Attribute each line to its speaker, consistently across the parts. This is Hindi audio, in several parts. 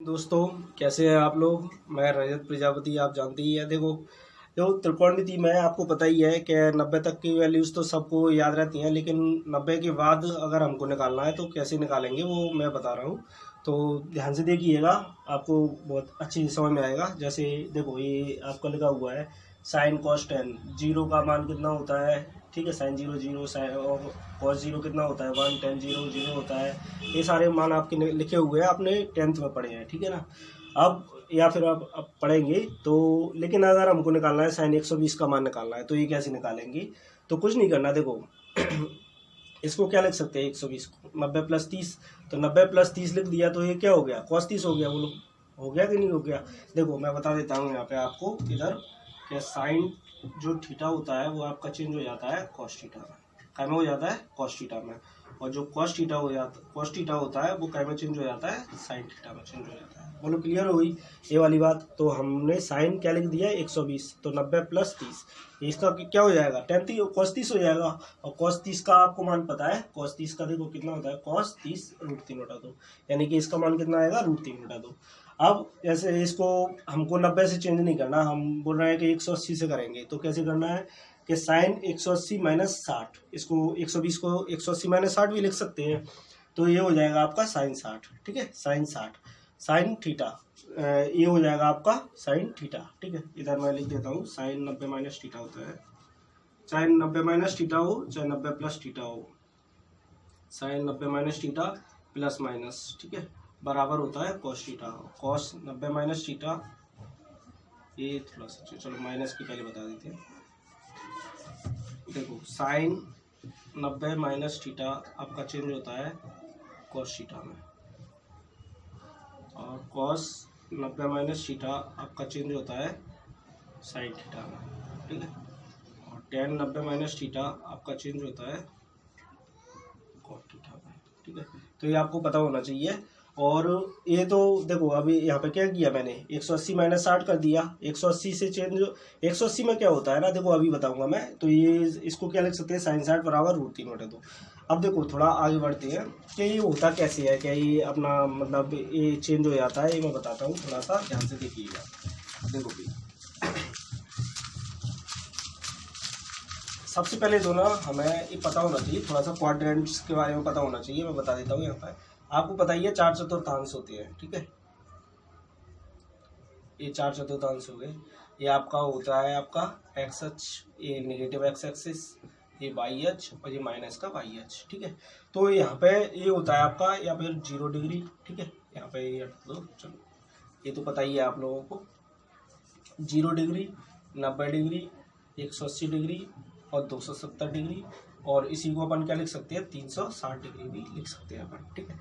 Speaker 1: दोस्तों, कैसे हैं आप लोग। मैं रजत प्रजापति, आप जानते ही है। देखो जो त्रिकोणमिति में आपको पता ही है कि 90 तक की वैल्यूज़ तो सबको याद रहती हैं, लेकिन 90 के बाद अगर हमको निकालना है तो कैसे निकालेंगे वो मैं बता रहा हूँ। तो ध्यान से देखिएगा, आपको बहुत अच्छी समझ में आएगा। जैसे देखो, ये आपका लिखा हुआ है साइन कॉस टेन। जीरो का मान कितना होता है, ठीक है, साइन जीरो जीरो, साइन और कॉस जीरो कितना होता है 1, टेन जीरो जीरो होता है। ये सारे मान आपके लिखे हुए हैं, आपने 10th में पढ़े हैं, ठीक है ना। अब या फिर आप अब पढ़ेंगे तो, लेकिन अगर हमको निकालना है साइन 120 का मान निकालना है तो ये कैसे निकालेंगे। तो कुछ नहीं करना, देखो इसको क्या लिख सकते हैं 120 को 90 + 30। तो 90 + 30 लिख दिया तो ये क्या हो गया, cos 30 हो गया। बोलो हो गया कि नहीं हो गया। देखो मैं बता देता हूँ यहाँ पे आपको इधर कि साइन जो थीटा होता है वो आपका चेंज हो जाता है cos थीटा में। क्या में हो जाता है cos थीटा में, और जो cos थीटा होता है वो क्या में चेंज हो जाता है साइन थीटा में चेंज हो जाता है। बोलो क्लियर हो गई ये वाली बात। तो हमने साइन क्या लिख दिया 120, तो 90 + 30 इसका क्या हो जाएगा cos 30 हो जाएगा। और cos 30 का आपको मान पता है, cos 30 का देखो कितना होता है, cos 30 √3 बटा 2, यानी कि इसका मान कितना आएगा √3 बटा 2। अब जैसे इसको हमको 90 से चेंज नहीं करना, हम बोल रहे हैं कि 180 से करेंगे। तो कैसे करना है कि साइन 180 - 60, इसको 120 को 180 - 60 भी लिख सकते हैं। तो ये हो जाएगा आपका साइन 60, ठीक है, साइन 60 साइन थीटा, ये हो जाएगा आपका साइन थीटा, ठीक है। इधर मैं लिख देता हूँ साइन 90 - थीटा होता है, चाहे 90 - थीटा हो चाहे 90 + थीटा हो, साइन 90 - थीटा प्लस माइनस, ठीक है, बराबर होता है cos थीटा। cos 90 - थीटा, ये थोड़ा सा चलो माइनस की पहले बता देते हैं। देखो साइन 90 - थीटा आपका चेंज होता है cos थीटा में, और cos 90 - थीटा आपका चेंज होता है साइन थीटा में, ठीक है। और tan 90 - थीटा आपका चेंज होता है cos थीटा में, ठीक है। तो ये आपको पता होना चाहिए। और ये तो देखो अभी यहाँ पे क्या किया मैंने, 180 - 60 कर दिया। 180 से चेंज, 180 में क्या होता है ना, देखो अभी बताऊंगा मैं। तो ये इसको क्या लिख सकते हैं, साइन 60 बराबर √3 बटा 2। अब देखो थोड़ा आगे बढ़ते हैं कि ये होता कैसे है, क्या ये अपना मतलब ये चेंज हो जाता है, ये मैं बताता हूँ, थोड़ा सा ध्यान से देखिएगा। देखो भी सबसे पहले तो ना हमें ये पता होना चाहिए, थोड़ा सा क्वाड्रेंट्स के बारे में पता होना चाहिए। मैं बता देता हूँ यहाँ पर आपको पता ही है 4 चतुर्थांश होते हैं, ठीक है। ये 4 चतुर्थांश हो गए। ये आपका होता है आपका एक्स अक्ष, ये नेगेटिव एक्स एक्सिस, ये वाई अक्ष, और ये माइनस का वाई अक्ष, ठीक है। तो यहाँ पे ये होता है आपका या फिर 0 डिग्री, ठीक है। यहाँ पे ये चलो ये तो पता ही है आप लोगों को, 0 डिग्री, 90 डिग्री, 180 डिग्री और 270 डिग्री, और इसी को अपन क्या लिख सकते हैं 360 डिग्री भी लिख सकते हैं अपन, ठीक है।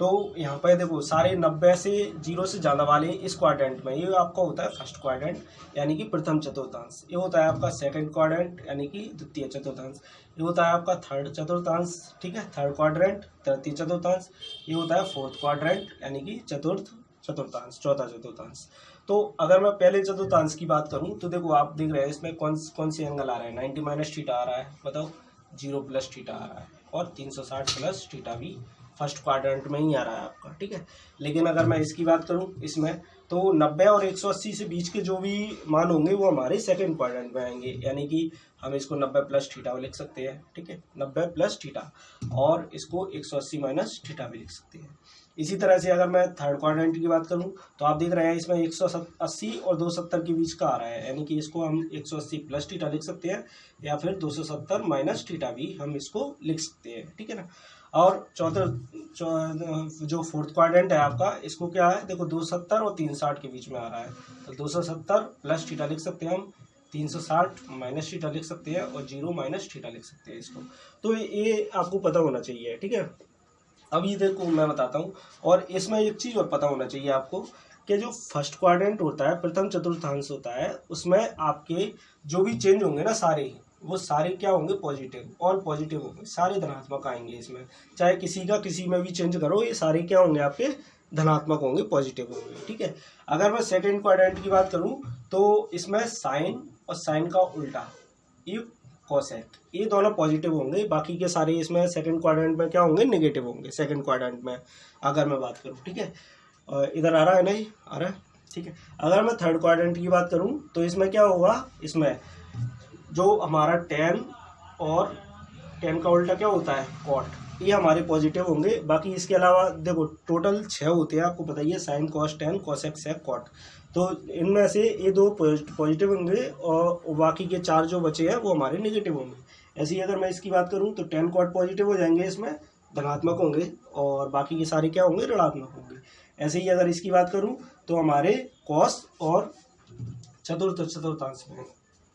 Speaker 1: तो यहाँ पर देखो सारे 90 से 0 से ज़्यादा वाले इस क्वाड्रेंट में, ये आपका होता है फर्स्ट क्वाड्रेंट यानी कि प्रथम चतुर्थांश। ये होता है आपका सेकंड क्वाड्रेंट यानी कि द्वितीय चतुर्थांश। ये होता है आपका थर्ड चतुर्थांश, ठीक है, थर्ड क्वाड्रेंट, तृतीय चतुर्थांश। ये होता है फोर्थ क्वाड्रेंट यानी कि चतुर्थ चतुर्थांश, चौथा चतुर्थांश। तो अगर मैं पहले चतुर्थांश की बात करूं तो देखो आप देख रहे हैं इसमें कौन से एंगल आ रहा है, 90 - थीटा आ रहा है, बताओ 0 + थीटा आ रहा है, और 360 + थीटा भी फर्स्ट क्वाड्रेंट में ही आ रहा है आपका, ठीक है। लेकिन अगर मैं इसकी बात करूं इसमें, तो 90 और 180 से बीच के जो भी मान होंगे वो हमारे सेकंड क्वाड्रेंट में आएंगे, यानी कि हम इसको 90 + थीटा लिख सकते हैं, ठीक है, 90 + थीटा, और इसको 180 - थीटा भी लिख सकते हैं। इसी तरह से अगर मैं थर्ड क्वाड्रेंट की बात करूं तो आप देख रहे हैं इसमें 180 और 270 के बीच का आ रहा है, यानी कि इसको हम 180 + थीटा लिख सकते हैं, या फिर 270 - थीटा भी हम इसको लिख सकते हैं, ठीक है ना। और जो फोर्थ क्वाड्रेंट है आपका, इसको क्या है, देखो 270 और 360 के बीच में आ रहा है, तो 270 + थीटा लिख सकते हैं हम, 360 - थीटा लिख सकते हैं, और 0 - थीटा लिख सकते हैं इसको। तो ये आपको पता होना चाहिए, ठीक है। अब ये देखो मैं बताता हूँ, और इसमें एक चीज़ और पता होना चाहिए आपको कि जो फर्स्ट क्वाड्रेंट होता है, प्रथम चतुर्थांश होता है, उसमें आपके जो भी चेंज होंगे ना सारे, वो सारे क्या होंगे पॉजिटिव, और पॉजिटिव होंगे, सारे धनात्मक आएंगे इसमें। चाहे किसी का किसी में भी चेंज करो, ये सारे क्या होंगे आपके धनात्मक होंगे, पॉजिटिव होंगे, ठीक है। अगर मैं सेकेंड क्वाड्रेंट की बात करूँ तो इसमें साइन और साइन का उल्टा, ये कोसेक, ये दोनों पॉजिटिव होंगे, बाकी के सारे इसमें सेकंड क्वाड्रेंट में क्या होंगे, नेगेटिव होंगे सेकंड क्वाड्रेंट में, अगर मैं बात करूं, ठीक है। इधर आ रहा है, नहीं आ रहा है, ठीक है। अगर मैं थर्ड क्वाड्रेंट की बात करूं तो इसमें क्या होगा, इसमें जो हमारा tan और tan का उल्टा क्या होता है cot, ये हमारे पॉजिटिव होंगे। बाकी इसके अलावा देखो टोटल 6 होते हैं, आपको बताइए, sine cos tan cosec sec cot, तो इनमें से ये 2 पॉजिटिव होंगे और बाकी के 4 जो बचे हैं वो हमारे नेगेटिव होंगे। ऐसे ही अगर मैं इसकी बात करूं तो टेन कॉट पॉजिटिव हो जाएंगे, इसमें धनात्मक होंगे, और बाकी के सारे क्या होंगे, ऋणात्मक होंगे। ऐसे ही अगर इसकी बात करूं तो हमारे कॉस और चतुर्थांश में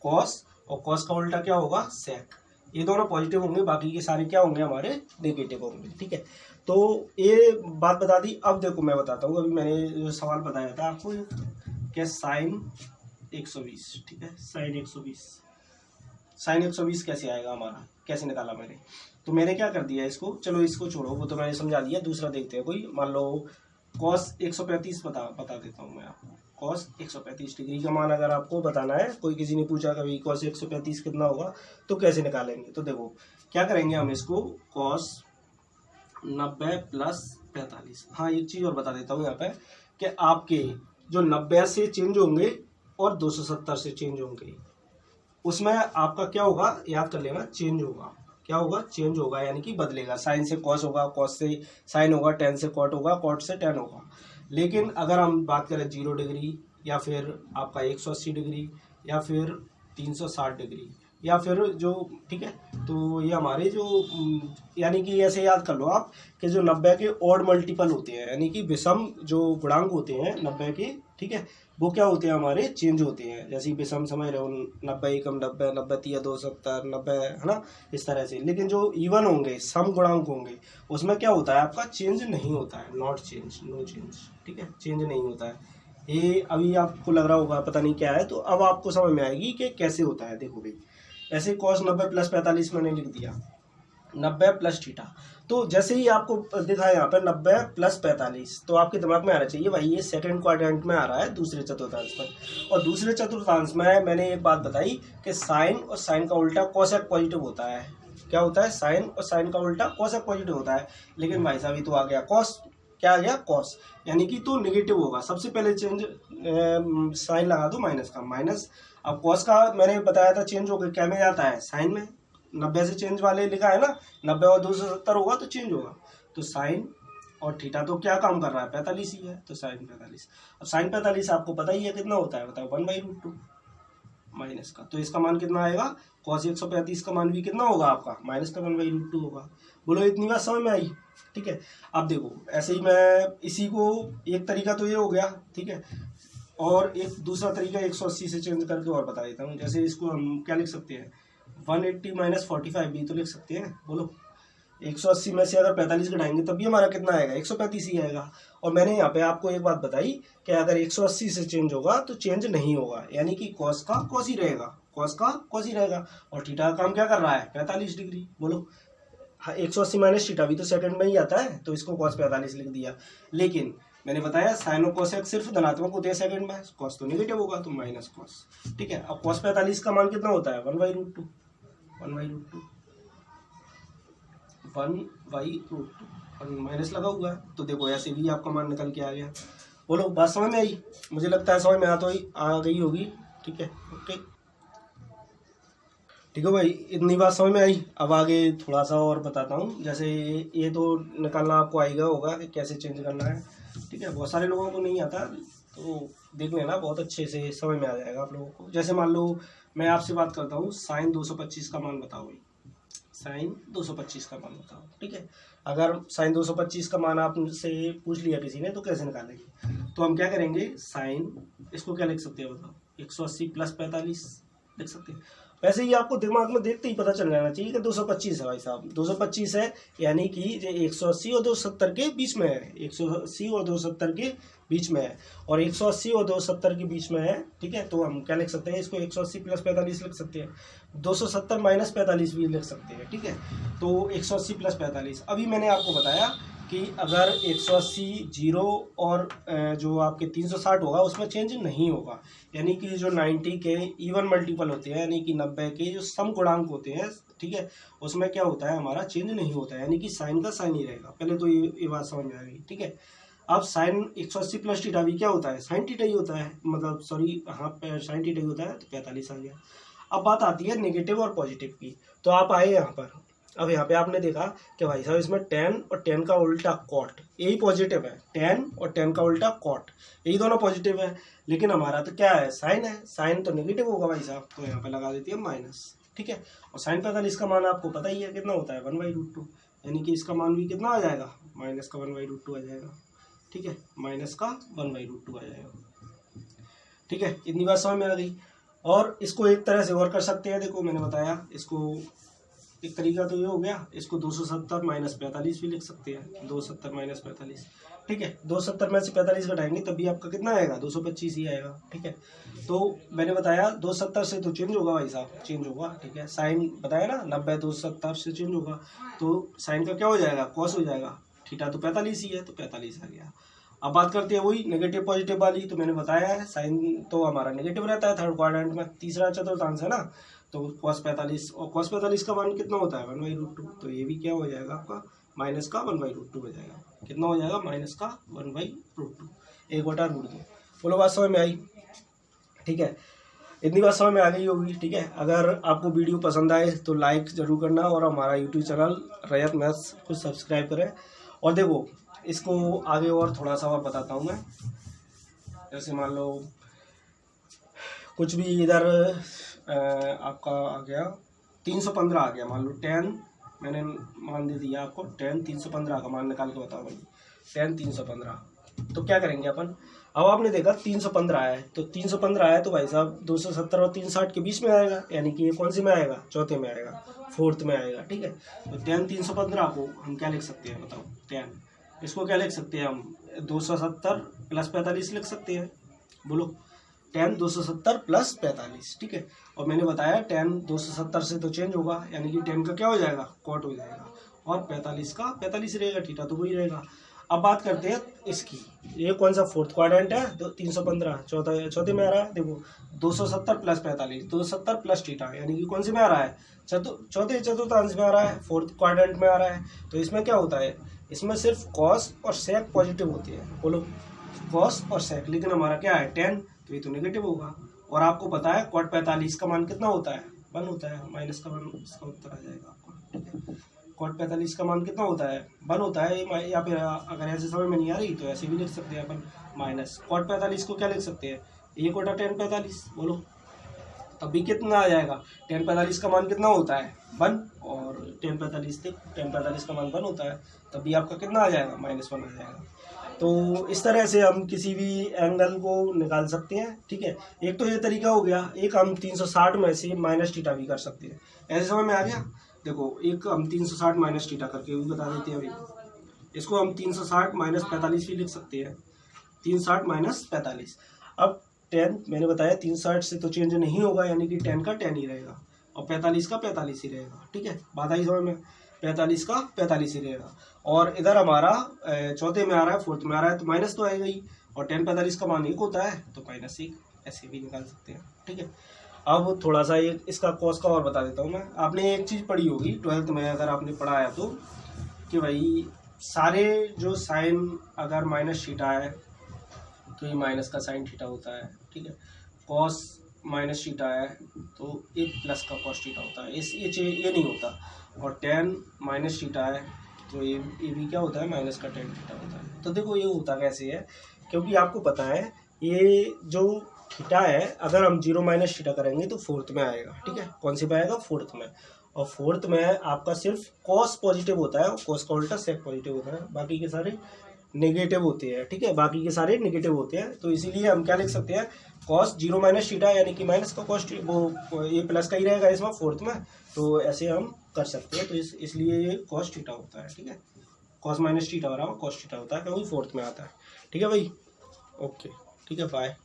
Speaker 1: कॉस और कॉस का उल्टा क्या होगा, सेक, ये दोनों पॉजिटिव होंगे, बाकी के सारे क्या होंगे, हमारे नेगेटिव होंगे, ठीक है। तो ये बात बता दी। अब देखो मैं बताता हूँ, अभी मैंने जो सवाल बताया था आपको क्या, साइन 120, ठीक है, साइन 120 कैसे आएगा हमारा, कैसे निकाला मैंने, तो मैंने क्या कर दिया इसको, चलो इसको छोड़ो, वो तो मैंने समझा दिया। दूसरा देखते हैं, कोई मान लो कॉस 135 बता देता हूँ मैं आपको। कॉस 135 डिग्री का मान अगर आपको बताना है, कोई किसी ने पूछा कभी कॉस 135 कितना होगा, तो कैसे निकालेंगे, तो देखो क्या करेंगे हम इसको, कॉस 90 प्लस 45। हाँ एक चीज़ और बता देता हूँ यहाँ पे कि आपके जो 90 से चेंज होंगे और 270 से चेंज होंगे, उसमें आपका क्या होगा, याद कर लेना, चेंज होगा, क्या होगा, चेंज होगा, यानी कि बदलेगा। साइन से कॉस होगा, कॉस से साइन होगा, टेन से कॉट होगा, कॉट से टेन होगा। लेकिन अगर हम बात करें 0 डिग्री या फिर आपका 180 डिग्री या फिर 360 डिग्री या फिर जो, ठीक है, तो ये हमारे जो यानी कि ऐसे याद कर लो आप कि जो 90 के ऑड मल्टीपल होते हैं, यानी कि विषम जो गुणांक होते हैं 90 के, ठीक है, वो क्या होते हैं, हमारे चेंज होते हैं। जैसे विषम समझ रहे हो, 90 एकम 90, 90 तिया 270, 90, है ना, इस तरह से। लेकिन जो इवन होंगे, सम गुणांक होंगे, उसमें क्या होता है, आपका चेंज नहीं होता है, नॉट चेंज, नो चेंज, ठीक है, चेंज नहीं होता है। ये अभी आपको लग रहा होगा पता नहीं क्या है, तो अब आपको समझ में आएगी कि कैसे होता है। देखो भाई, ऐसे cos 90 प्लस 45 मैंने लिख दिया, 90 प्लस थीटा, तो जैसे ही आपको दिखा यहाँ पर 90 प्लस 45, तो आपके दिमाग में आना चाहिए भाई ये सेकंड क्वाड्रेंट में आ रहा है, दूसरे चतुर्थांश में। और दूसरे चतुर्थांश में मैंने एक बात बताई कि साइन और साइन का उल्टा कोसेक पॉजिटिव होता है। क्या होता है, साइन और साइन का उल्टा कोसेक पॉजिटिव होता है। लेकिन भाई साहब ये तो आ गया कॉस, क्या आ गया, कॉस, यानी कि तो नेगेटिव होगा। सबसे पहले चेंज साइन लगा दो माइनस का, माइनस। अब कॉस का मैंने बताया था चेंज होकर क्या में जाता है, साइन में। 90 से चेंज वाले लिखा है ना, 90 और 270 होगा तो चेंज होगा, तो साइन और थीटा तो क्या काम कर रहा है, 45 ही है, तो साइन 45। अब साइन 45 आपको पता ही है कितना होता है, बताओ, 1/√2 माइनस का, तो इसका मान कितना आएगा, कॉस 135 का मान भी कितना होगा आपका, माइनस का 1/√2 होगा। बोलो इतनी बात समझ में आई, ठीक है। अब देखो ऐसे ही मैं इसी को, एक तरीका तो ये हो गया, ठीक है, और एक दूसरा तरीका 180 से चेंज करके और बता देता हूँ। जैसे इसको हम क्या लिख सकते हैं, 180 माइनस 45 भी तो लिख सकते हैं। बोलो 180 में से अगर 45 घटाएंगे तब भी हमारा कितना आएगा, 135 ही आएगा। और मैंने यहाँ पे आपको एक बात बताई कि अगर 180 से चेंज होगा तो चेंज नहीं होगा, यानी कि कॉस का कॉस ही रहेगा, कॉस का कॉस ही रहेगा। और थीटा का काम क्या कर रहा है, 45 डिग्री। बोलो हाँ, 180 माइनस थीटा भी तो सेकंड में ही आता है, तो इसको कॉस 45 लिख दिया। लेकिन मैंने बताया साइन और कोसेक सिर्फ धनात्मक होते हैं सेकंड में, कॉस तो नेगेटिव होगा, तो माइनस कॉस, ठीक है। अब कॉस 45 का मान कितना होता है, 1/√2, 1/√2, 1/√2, माइनस लगा हुआ है, तो देखो ऐसे भी आपका मान निकल के आ गया। बोलो बात समझ में आई, मुझे लगता है समझ में आ गई होगी, ठीक है, ओके, ठीक है भाई, इतनी बात समझ में आई। अब आगे थोड़ा सा और बताता हूँ। जैसे ये तो निकालना आपको आएगा होगा कि कैसे चेंज करना है, ठीक है, बहुत सारे लोगों को नहीं आता, तो देख लेना, बहुत अच्छे से समझ में आ जाएगा आप लोगों को। जैसे मान लो मैं आपसे बात करता हूँ, साइन 225 का मान बताओ भाई, साइन 225 का मान बताओ, ठीक है। अगर साइन 225 का मान आपसे पूछ लिया किसी ने, तो कैसे निकालेंगे, तो हम क्या करेंगे, साइन, इसको क्या लिख सकते हैं बताओ, 180 प्लस 45 लिख सकते हैं। वैसे ही आपको दिमाग में देखते ही पता चल जाना चाहिए कि 225 है भाई साहब, 225 है, यानी कि जो 180 और 270 के बीच में है, 180 और 270 के बीच में है, और 180 और 270 के बीच में है, ठीक है। तो हम क्या लिख सकते हैं, इसको 180 प्लस 45 लिख सकते हैं, 270 माइनस 45 भी लिख सकते हैं, ठीक है। तो 180 प्लस 45, अभी मैंने आपको बताया कि अगर 180 जीरो और जो आपके 360 होगा उसमें चेंज नहीं होगा, यानी कि जो 90 के इवन मल्टीपल होते हैं, यानी कि 90 के जो सम गुणांक होते हैं, ठीक है, उसमें क्या होता है, हमारा चेंज नहीं होता है, यानी कि साइन का साइन ही रहेगा। पहले तो ये बात समझ में आ गई, ठीक है। अब साइन 180 प्लस थीटा भी क्या होता है, साइन थीटा ही होता है, मतलब सॉरी हाँ साइन थीटा ही होता है, तो 45 आ गया। अब बात आती है नेगेटिव और पॉजिटिव की। तो आप आए यहाँ पर, अब यहाँ पे आपने देखा कि भाई साहब इसमें tan और tan का उल्टा cot, यही पॉजिटिव है, tan और tan का उल्टा cot, यही दोनों पॉजिटिव है। लेकिन हमारा तो क्या है, साइन है, साइन तो नेगेटिव होगा भाई साहब, तो यहाँ पे लगा देती है माइनस, ठीक है। और साइन 45 का मान आपको पता ही है कितना होता है, 1/√2, यानी कि इसका मान भी कितना आ जाएगा, माइनस का 1/√2 आ जाएगा, ठीक है, माइनस का 1/√2 आ जाएगा, ठीक है। इतनी बात समझ में आ गई। और इसको एक तरह से और कर सकते हैं, देखो मैंने बताया इसको एक तरीका तो ये हो गया, इसको 270 माइनस 45 भी लिख सकते हैं, 270 माइनस 45, ठीक है। 270 में से 45 घटाएंगे तभी आपका कितना आएगा, 225 ही आएगा, ठीक है। तो मैंने बताया 270 से तो चेंज होगा भाई साहब, चेंज होगा, ठीक है। साइन बताया ना 90 270 से चेंज होगा, तो साइन का क्या हो जाएगा, कॉस हो जाएगा, थीटा तो 45 ही है, तो 45 आ गया। अब बात करते हैं वही नेगेटिव पॉजिटिव वाली। तो मैंने बताया है साइन तो हमारा नेगेटिव रहता है थर्ड क्वाड्रेंट में, तीसरा चतुर्थांश है ना, तो cos 45, और cos 45 का मान कितना होता है 1/√2, तो ये भी क्या हो जाएगा आपका माइनस का 1/√2 हो जाएगा, कितना हो जाएगा माइनस का 1/√2, 1/√2। बोलो बात समझ में आई, ठीक है। इतनी बात समझ में आ गई होगी, ठीक है। अगर आपको वीडियो पसंद आए तो लाइक जरूर करना, और हमारा यूट्यूब चैनल रैयत मैथ्स को सब्सक्राइब करें। और देखो इसको आगे और थोड़ा सा और बताता हूँ मैं, जैसे मान लो कुछ भी इधर आपका आ गया 315 आ गया, मान लो tan, मैंने मान दे दिया आपको tan 315 का मान निकाल के बताओ भाई, tan 315, तो क्या करेंगे अपन, अब आपने देखा 315 है, तो 315 है तो भाई साहब 270 और 360 के बीच में आएगा, यानी कि ये कौन सी में आएगा, चौथे में आएगा, फोर्थ में आएगा, ठीक है। तो tan 315 को हम क्या लिख सकते हैं बताओ, tan इसको क्या लिख सकते हैं हम, 270 प्लस 45 लिख सकते हैं, बोलो tan 270 प्लस 45, ठीक है। और मैंने बताया tan 270 से तो चेंज होगा, यानी कि tan का क्या हो जाएगा, cot हो जाएगा, और 45 का 45 रहेगा, थीटा तो वही रहेगा। अब बात करते हैं इसकी, ये कौन सा फोर्थ क्वाड्रेंट है, तो 315 चौथे में आ रहा है, देखो 270 प्लस 45, 270 प्लस थीटा, यानी कि कौन सी में आ रहा है, चौथे चतुर्थांश में आ रहा है, फोर्थ क्वाड्रेंट में आ रहा है। तो इसमें क्या होता है, इसमें सिर्फ कॉस और सेक पॉजिटिव होती है, बोलो कॉस और सेक, लेकिन हमारा क्या है tan, तो ये तो नेगेटिव होगा। और आपको पता है cot 45 का मान कितना होता है, 1 होता है, माइनस का 1, इसका उत्तर आ जाएगा आपको, ठीक है। cot 45 का मान कितना होता है, 1 होता है, या फिर अगर ऐसे समझ में नहीं आ रही तो ऐसे भी लिख सकते हैं अपन, माइनस cot 45 को क्या लिख सकते हैं, 1 tan 45, बोलो तब भी कितना आ जाएगा, tan 45 का मान कितना होता है 1, और tan 45 का मान 1 होता है, तब भी आपका कितना आ जाएगा, -1 आ जाएगा। तो इस तरह से हम किसी भी एंगल को निकाल सकते हैं, ठीक है। एक तो ये तरीका हो गया, एक हम 360 में से माइनस थीटा भी कर सकते हैं, ऐसे समझ में आ गया। देखो एक हम 360 माइनस थीटा करके भी बता देते हैं अभी, इसको हम 360 माइनस 45 भी लिख सकते हैं, 360 माइनस 45। अब tan मैंने बताया 360 से तो चेंज नहीं होगा, यानी कि tan का tan ही रहेगा, और 45 का 45 ही रहेगा, ठीक है। बात आई समझ में, 45 का 45 ही रहेगा। और इधर हमारा चौथे में आ रहा है, फोर्थ में आ रहा है, तो माइनस तो आएगा ही, और tan 45 का मान 1 होता है, तो -1 ऐसे भी निकाल सकते हैं, ठीक है। अब थोड़ा सा एक इसका कॉस का और बता देता हूँ मैं। आपने एक चीज़ पढ़ी होगी 12th में, अगर आपने पढ़ाया तो, कि भाई सारे जो साइन अगर माइनस थीटा है तो ये माइनस का साइन थीटा होता है, ठीक है। कॉस माइनस थीटा है तो एक प्लस का कॉस थीटा होता है, ये नहीं होता। और tan माइनस थीटा है तो ये भी क्या होता है, माइनस का tan थीटा होता है। तो देखो ये होता कैसे है, क्योंकि आपको पता है ये जो थीटा है, अगर हम 0 माइनस थीटा करेंगे तो फोर्थ में आएगा, ठीक है। कौन सी में आएगा, फोर्थ में। और फोर्थ में आपका सिर्फ कॉस पॉजिटिव होता है, और कॉस का उल्टा सेक पॉजिटिव होता है, बाकी के सारे नेगेटिव होते हैं, ठीक है, बाकी के सारे नेगेटिव होते हैं। तो इसीलिए हम क्या लिख सकते हैं, कॉस 0 माइनस थीटा, यानी कि माइनस का कॉस, वो ये प्लस का ही रहेगा इसमें फोर्थ में, तो ऐसे हम कर सकते हैं। तो इसलिए ये कॉस थीटा होता है, ठीक है। कॉस माइनस थीटा हो रहा है, कॉस थीटा होता है, क्योंकि फोर्थ में आता है, ठीक है भाई। ओके, ठीक है, बाय।